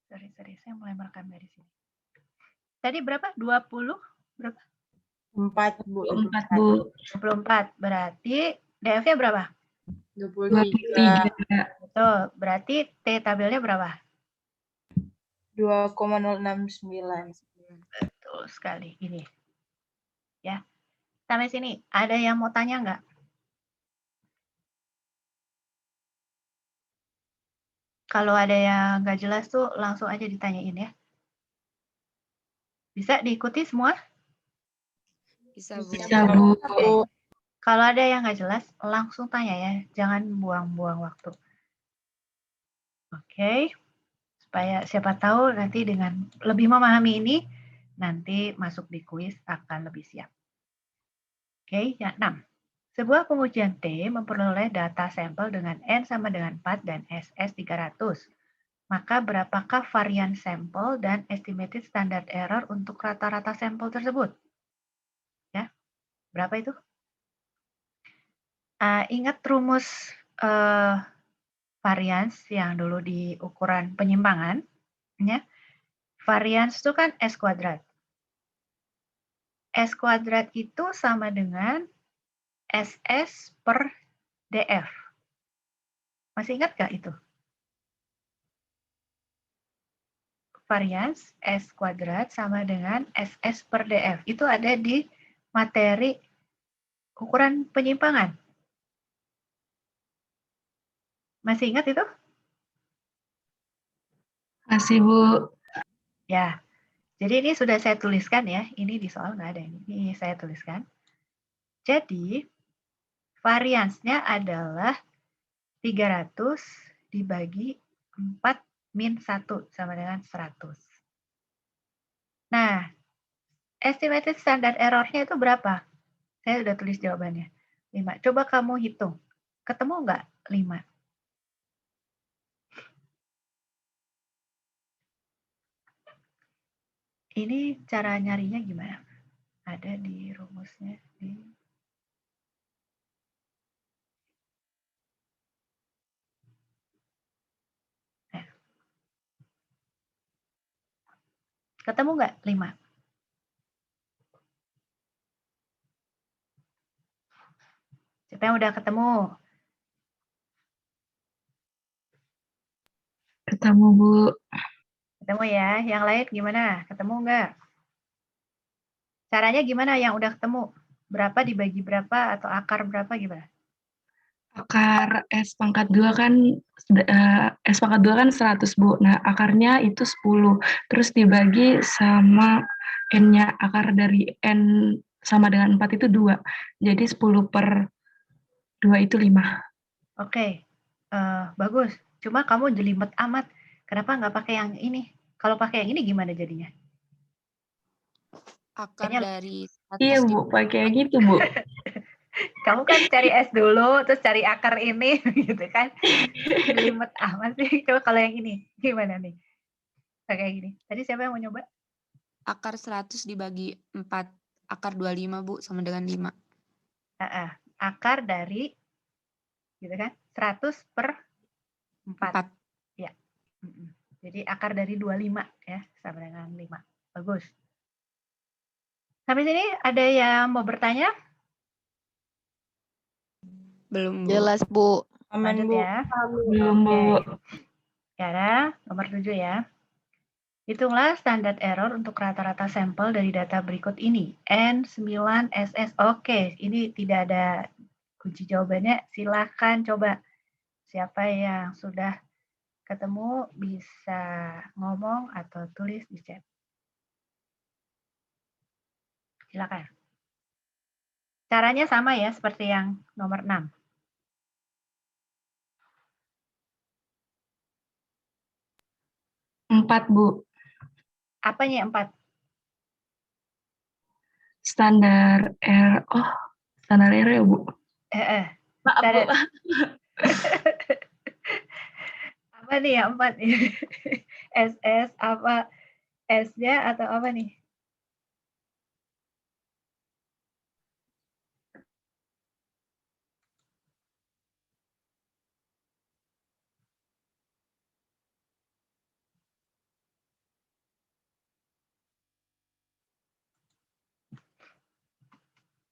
Sorry, saya mulai merekam dari sini. Tadi berapa? 20? Berapa? 4, Bu. 4, Bu. 24. Berarti DF-nya berapa? 23. Betul. Berarti T tabelnya berapa? 2,069. Betul sekali. Ini. Ya. Sampai sini. Ada yang mau tanya nggak? Kalau ada yang nggak jelas tuh langsung aja ditanyain ya. Bisa diikuti semua? Bisa, Bu. Bisa, Bu. Oke. Kalau ada yang nggak jelas, langsung tanya ya. Jangan buang-buang waktu. Oke. Supaya siapa tahu nanti dengan lebih memahami ini, nanti masuk di kuis akan lebih siap. Oke, yang 6. Sebuah pengujian T memperoleh data sampel dengan N sama dengan 4 dan SS 300. Maka berapakah varian sampel dan estimated standard error untuk rata-rata sampel tersebut? Ya, berapa itu? Ingat rumus varians yang dulu di ukuran penyimpangan, ya. Varians itu kan S kuadrat. S kuadrat itu sama dengan SS per DF. Masih ingat nggak itu? Varians S kuadrat sama dengan SS per DF. Itu ada di materi ukuran penyimpangan. Masih ingat itu? Masih, Bu. Ya, jadi ini sudah saya tuliskan ya. Ini di soal nggak ada ini. Ini saya tuliskan. Jadi, variansnya adalah 300 dibagi 4 min 1 sama dengan 100. Nah, estimated standard error-nya itu berapa? Saya sudah tulis jawabannya. 5. Coba kamu hitung. Ketemu nggak 5? Ini cara nyarinya gimana? Ada di rumusnya. Nah. Ketemu nggak 5? Siapa yang udah ketemu? Ketemu, Bu. Ketemu ya. Yang lain gimana? Ketemu nggak? Caranya gimana yang udah ketemu? Berapa dibagi berapa atau akar berapa gimana? Akar S pangkat 2 kan S pangkat 2 kan 100, Bu. Nah, akarnya itu 10. Terus dibagi sama N-nya. Akar dari N sama dengan 4 itu 2. Jadi 10 per 2 itu 5. Oke. Bagus. Cuma kamu jelimet amat. Kenapa nggak pakai yang ini? Kalau pakai yang ini gimana jadinya? Akar Kayaknya dari 100 Iya, Bu. Pakai gitu, Bu. kamu kan cari S dulu, terus cari akar ini, gitu kan? Jelimet amat sih. Coba kalau yang ini, gimana nih? Kayak gini. Tadi siapa yang mau nyoba? akar 100 dibagi 4. Akar 25, Bu, sama dengan 5. Akar dari, gitu kan? 100 per 4. Ya. Jadi akar dari 25 ya, sama dengan 5. Bagus. Sampai sini ada yang mau bertanya? Belum, Bu. Jelas, Bu. Aman, Lanjut Bu. ya. Belum, Bu. Sekarang nomor 7 ya. Hitunglah standar error untuk rata-rata sampel dari data berikut ini. N9 SS. Oke, ini tidak ada kunci jawabannya. Silahkan coba. Siapa yang sudah ketemu bisa ngomong atau tulis di chat. Silakan. Caranya sama ya seperti yang nomor 6. Empat, Bu. Apanya 4? Standar R. Oh, standar R ya, Bu. Maaf, Bu. Apa nih yang 4? SS apa? S-nya atau apa nih?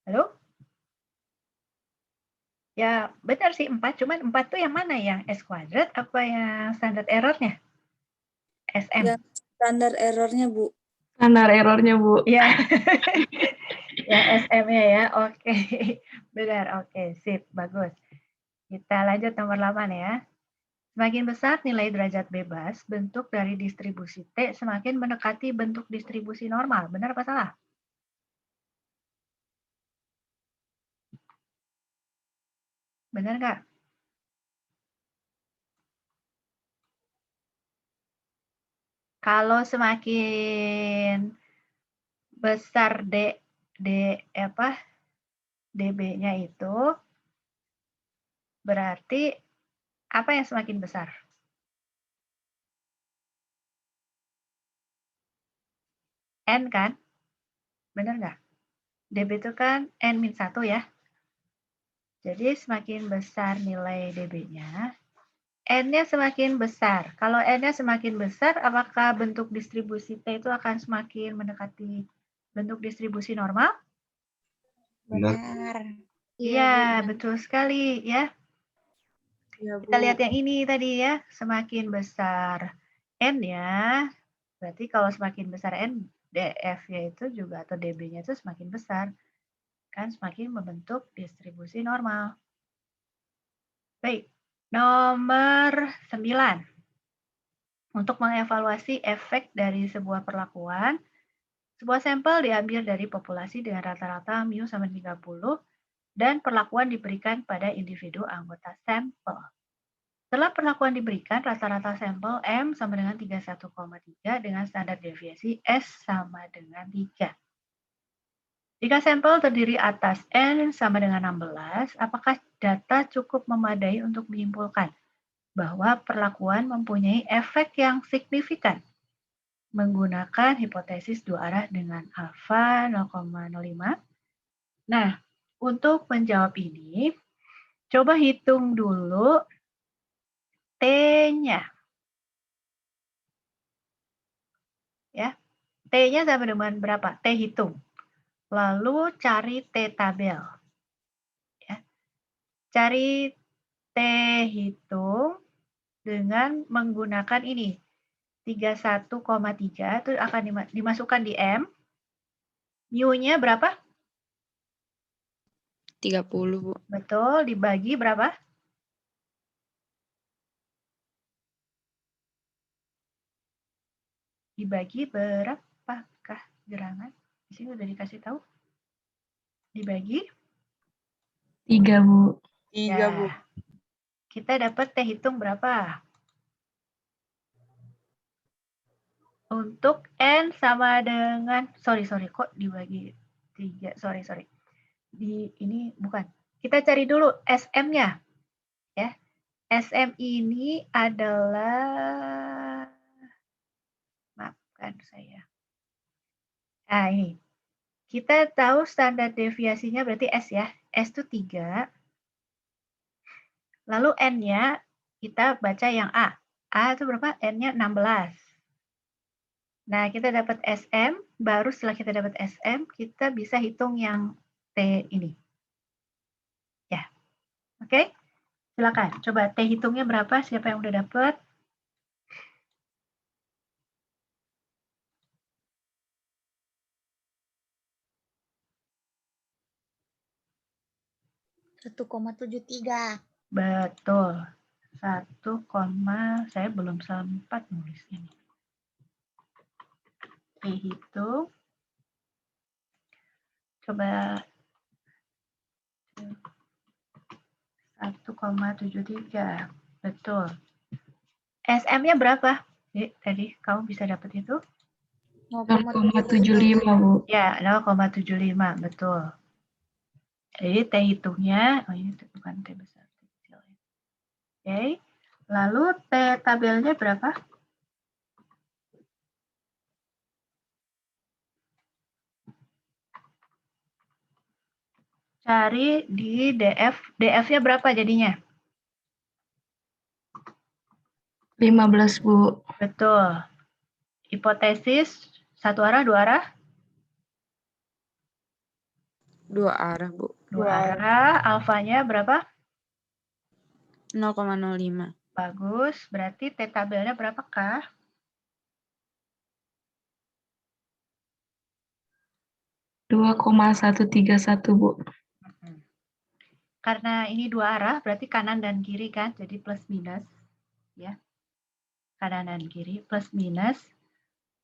Halo? Ya, benar sih 4, cuman 4 tuh yang mana? Yang S kuadrat apa yang standar errornya? SM? Yang standar errornya, Bu. Standar errornya, Bu. Ya, yang SM-nya ya, oke. Benar, oke, sip, bagus. Kita lanjut nomor 8 ya. Semakin besar nilai derajat bebas, bentuk dari distribusi T semakin mendekati bentuk distribusi normal. Benar apa salah? Benar nggak? Kalau semakin besar dB-nya itu, berarti apa yang semakin besar? N kan? Benar nggak? dB itu kan N-1 ya. Jadi semakin besar nilai dB-nya, N-nya semakin besar. Kalau N-nya semakin besar, apakah bentuk distribusi T itu akan semakin mendekati bentuk distribusi normal? Benar. Iya, betul sekali ya. Iya, Kita Bu. lihat yang ini tadi ya, semakin besar N-nya, berarti kalau semakin besar N, dF-nya itu juga atau dB-nya itu semakin besar. Kan semakin membentuk distribusi normal. Baik, nomor 9. Untuk mengevaluasi efek dari sebuah perlakuan, sebuah sampel diambil dari populasi dengan rata-rata mu sama 30 dan perlakuan diberikan pada individu anggota sampel. Setelah perlakuan diberikan, rata-rata sampel M sama dengan 31,3 dengan standar deviasi S sama dengan 3. Jika sampel terdiri atas N sama dengan 16, apakah data cukup memadai untuk menyimpulkan bahwa perlakuan mempunyai efek yang signifikan menggunakan hipotesis dua arah dengan alfa 0,05? Nah, untuk menjawab ini, coba hitung dulu T-nya. Ya, T-nya sama dengan berapa? T hitung. Lalu cari T tabel. Ya. Cari T hitung dengan menggunakan ini. 31,3 itu akan dimasukkan di M. Mu-nya berapa? 30, Bu. Betul, dibagi berapa? Dibagi berapakah gerangan? Di sini udah dikasih tahu. Dibagi 3, Bu. 3, Bu. Kita dapat T hitung berapa? Untuk N sama dengan, sorry, kok dibagi 3, sorry. Ini bukan. Kita cari dulu SM-nya. Ya. SM ini adalah, maafkan saya. Nah, ini. Kita tahu standar deviasinya berarti S ya. S itu 3. Lalu N-nya kita baca yang A. A itu berapa? N-nya 16. Nah, kita dapat SM, baru setelah kita dapat SM, kita bisa hitung yang T ini. Ya, oke? Silakan, coba T hitungnya berapa? Siapa yang udah dapat? $1,73. Betul. 1, saya belum sempat nulis ini. T hitung. Coba 1,73. Betul. SM-nya berapa? Tadi kamu bisa dapat itu? 0,75, Bu. Ya, 0,75. Betul. Jadi T hitungnya, oh ini bukan T besar, T kecil. Oke. Lalu T tabelnya berapa? Cari di DF. DF-nya berapa jadinya? 15, Bu. Betul. Hipotesis satu arah, dua arah? 2 arah, Bu. 2 arah, alfanya berapa? 0,05. Bagus, berarti T tabelnya berapakah? 2,131 Bu. Karena ini 2 arah, berarti kanan dan kiri kan, jadi plus minus. Ya. Kanan dan kiri, plus minus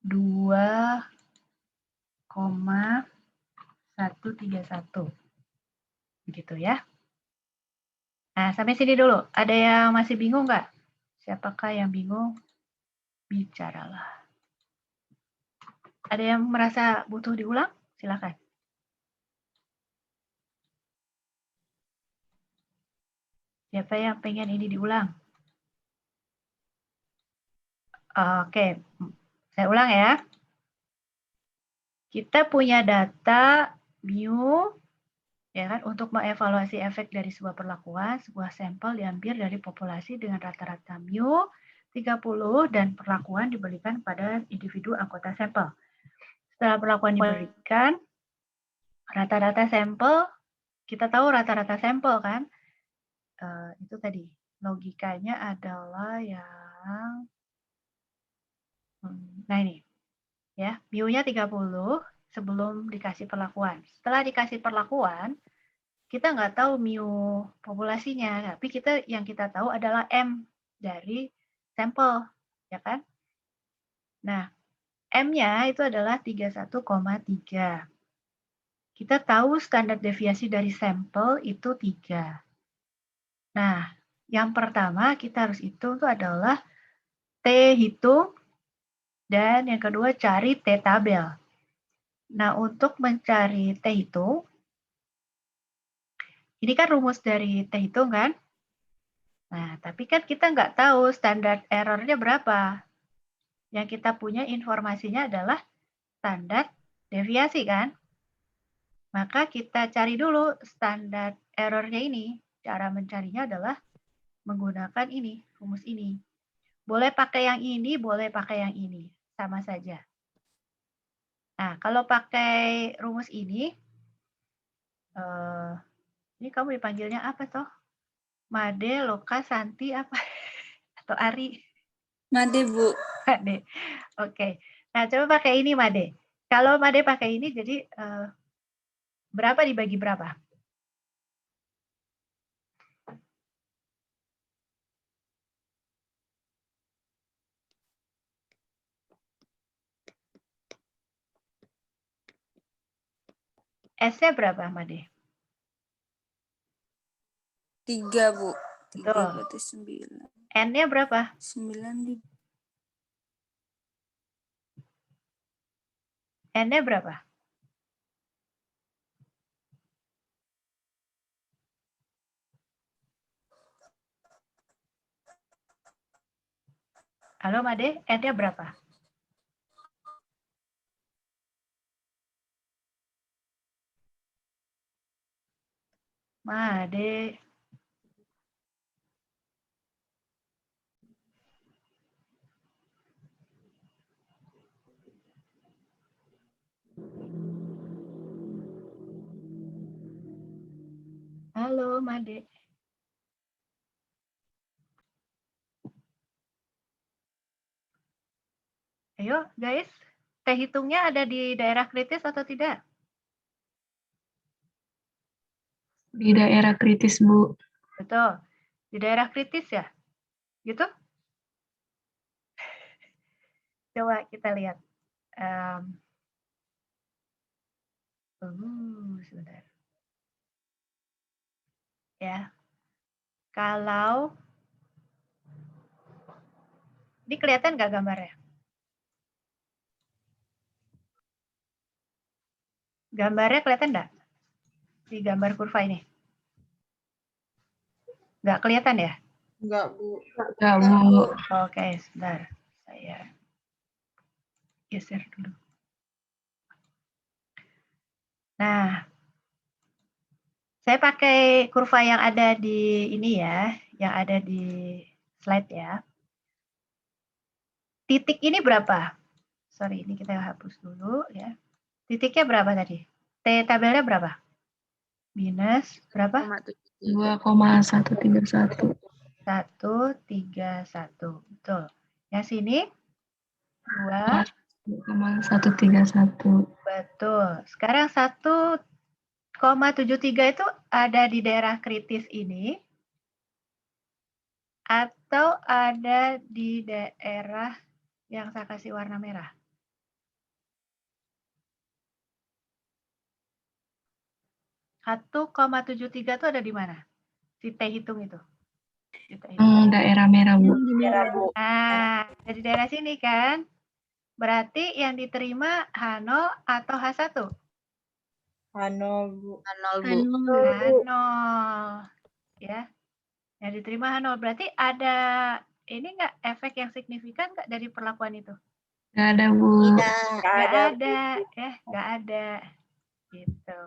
2,131. Begitu ya. Nah, sampai sini dulu. Ada yang masih bingung nggak? Siapakah yang bingung? Bicaralah. Ada yang merasa butuh diulang? Silakan. Siapa yang pengen ini diulang? Oke, saya ulang ya. Kita punya data mu, ya kan, untuk mengevaluasi efek dari sebuah perlakuan, sebuah sampel diambil dari populasi dengan rata-rata mu 30 dan perlakuan diberikan pada individu anggota sampel. Setelah perlakuan diberikan, rata-rata sampel, kita tahu rata-rata sampel kan, itu tadi logikanya adalah yang, nah ini, ya, mu-nya 30 sebelum dikasih perlakuan. Setelah dikasih perlakuan, kita nggak tahu mu populasinya, tapi yang kita tahu adalah M dari sampel, ya kan? Nah, M-nya itu adalah 31,3. Kita tahu standar deviasi dari sampel itu 3. Nah, yang pertama kita harus hitung itu adalah T hitung, dan yang kedua cari T tabel. Nah, untuk mencari T hitung, ini kan rumus dari T hitung kan? Nah, tapi kan kita nggak tahu standar errornya berapa. Yang kita punya informasinya adalah standar deviasi kan? Maka kita cari dulu standar errornya ini. Cara mencarinya adalah menggunakan ini, rumus ini. Boleh pakai yang ini, boleh pakai yang ini. Sama saja. Nah, kalau pakai rumus ini kamu dipanggilnya apa toh? Made, Loka, Santi, apa? Atau Ari? Made, Bu. Made. Oke. Nah, coba pakai ini, Made. Kalau Made pakai ini, jadi berapa dibagi berapa? S-nya berapa, Made? 3, Bu. 3 Betul. berarti 9. N-nya berapa? 9. N-nya berapa? Halo, Made, N-nya berapa? Made. Halo, Made. Ayo, guys. T hitungnya ada di daerah kritis atau tidak? Di daerah kritis, Bu. Betul. Di daerah kritis ya? Gitu? Coba kita lihat. Sebentar. Ya. Kalau ini kelihatan nggak gambarnya? Gambarnya kelihatan nggak? Di gambar kurva ini? Nggak kelihatan ya? Enggak, Bu. Enggak, Bu. Oke, sebentar. Saya geser dulu. Nah, saya pakai kurva yang ada di ini ya, yang ada di slide ya. Titik ini berapa? Sorry, ini kita hapus dulu ya. Titiknya berapa tadi? T tabelnya berapa? minus berapa? 2,131. 131. Betul. Yang sini 2. 2,131. Betul. Sekarang 1,73 itu ada di daerah kritis ini atau ada di daerah yang saya kasih warna merah? ,73 itu ada di mana? Si T hitung itu. Si T hitung. Daerah merah, Bu. Merah, Bu. Nah, dari daerah sini kan. Berarti yang diterima H0 atau H1? Hano, Bu. Nol, Bu. H0. Ya. Yang diterima H0. Berarti ada ini nggak efek yang signifikan nggak dari perlakuan itu? Nggak ada, Bu. Nggak ada. Ya, nggak ada. Gitu.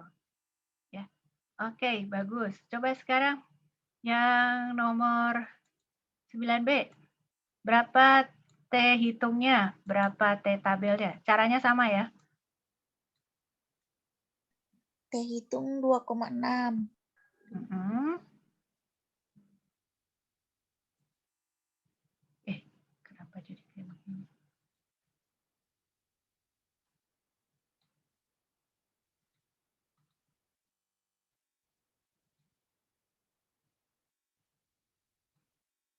Ya. Oke, bagus. Coba sekarang yang nomor 9B. Berapa T hitungnya? Berapa T tabelnya? Caranya sama ya? T hitung 2,6. Kenapa jadi kayak begini?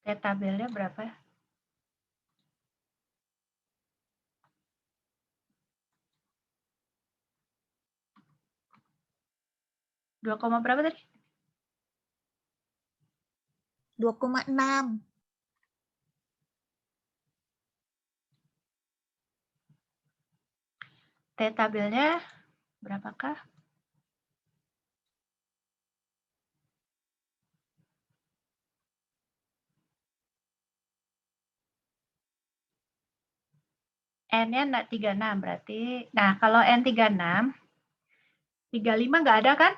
T tabelnya berapa? Dua koma berapa tadi? 2,6. T tabelnya berapakah? N-nya 36 berarti. Nah, kalau N 36, 35 nggak ada kan?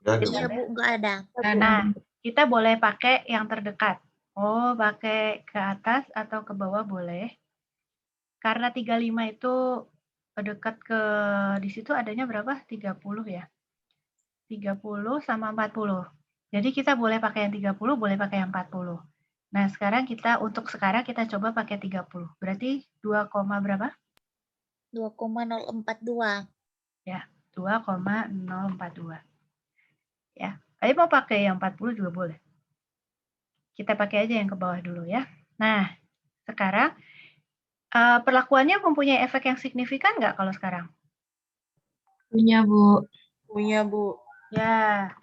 Iya, Bu, nggak ada. Nah, kita boleh pakai yang terdekat. Oh, pakai ke atas atau ke bawah boleh. Karena 35 itu dekat ke di situ adanya berapa? 30 ya. 30 sama 40. Jadi kita boleh pakai yang 30, boleh pakai yang 40. Nah, sekarang untuk sekarang kita coba pakai 30. Berarti 2, berapa? 2,042. Ya, 2,042. Ya, tapi mau pakai yang 40 juga boleh. Kita pakai aja yang ke bawah dulu ya. Nah, sekarang perlakuannya mempunyai efek yang signifikan nggak kalau sekarang? Punya, Bu. Punya, Bu. Ya,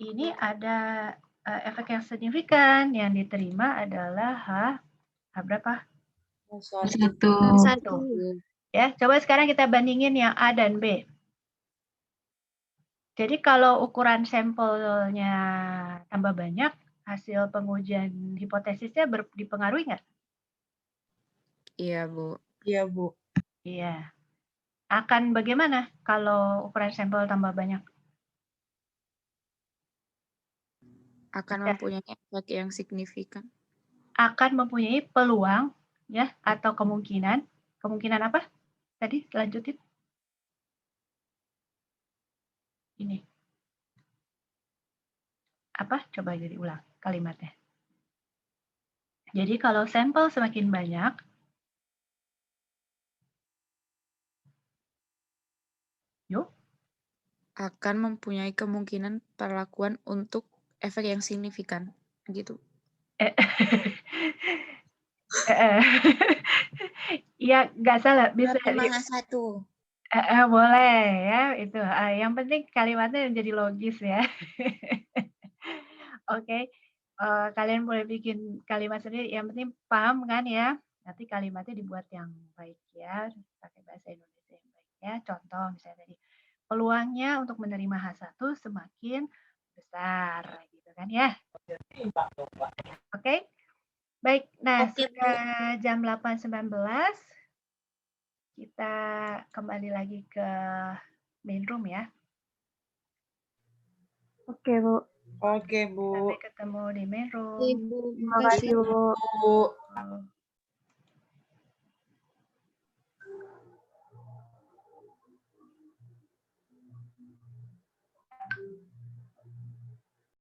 ini ada efek yang signifikan. Yang diterima adalah H berapa? 1. Ya, coba sekarang kita bandingin yang A dan B. Jadi kalau ukuran sampelnya tambah banyak, hasil pengujian hipotesisnya dipengaruhi nggak? Iya, Bu. Iya, Bu. Iya. Akan bagaimana kalau ukuran sampel tambah banyak? Akan Ya. mempunyai efek yang signifikan. Akan mempunyai peluang ya atau kemungkinan. Kemungkinan apa? Tadi lanjutin. Ini. Apa? Coba jadi ulang kalimatnya. Jadi kalau sampel semakin banyak, yuk, Akan mempunyai kemungkinan perlakuan untuk efek yang signifikan. Gitu. ya nggak salah. Bisa. 2,1. Boleh ya itu. Yang penting kalimatnya menjadi logis ya. Oke. Kalian boleh bikin kalimat sendiri. Yang penting paham kan ya. Nanti kalimatnya dibuat yang baik ya. Pakai bahasa Indonesia yang baik ya. Contoh misalnya tadi. Peluangnya untuk menerima H1 semakin besar. Gitu kan ya. Oke. Baik. Nah, sudah jam 8.19. Kita kembali lagi ke main room ya. Oke, Bu. Oke, Bu. Sampai ketemu di main room. Ibu, Terima kasih, Bu.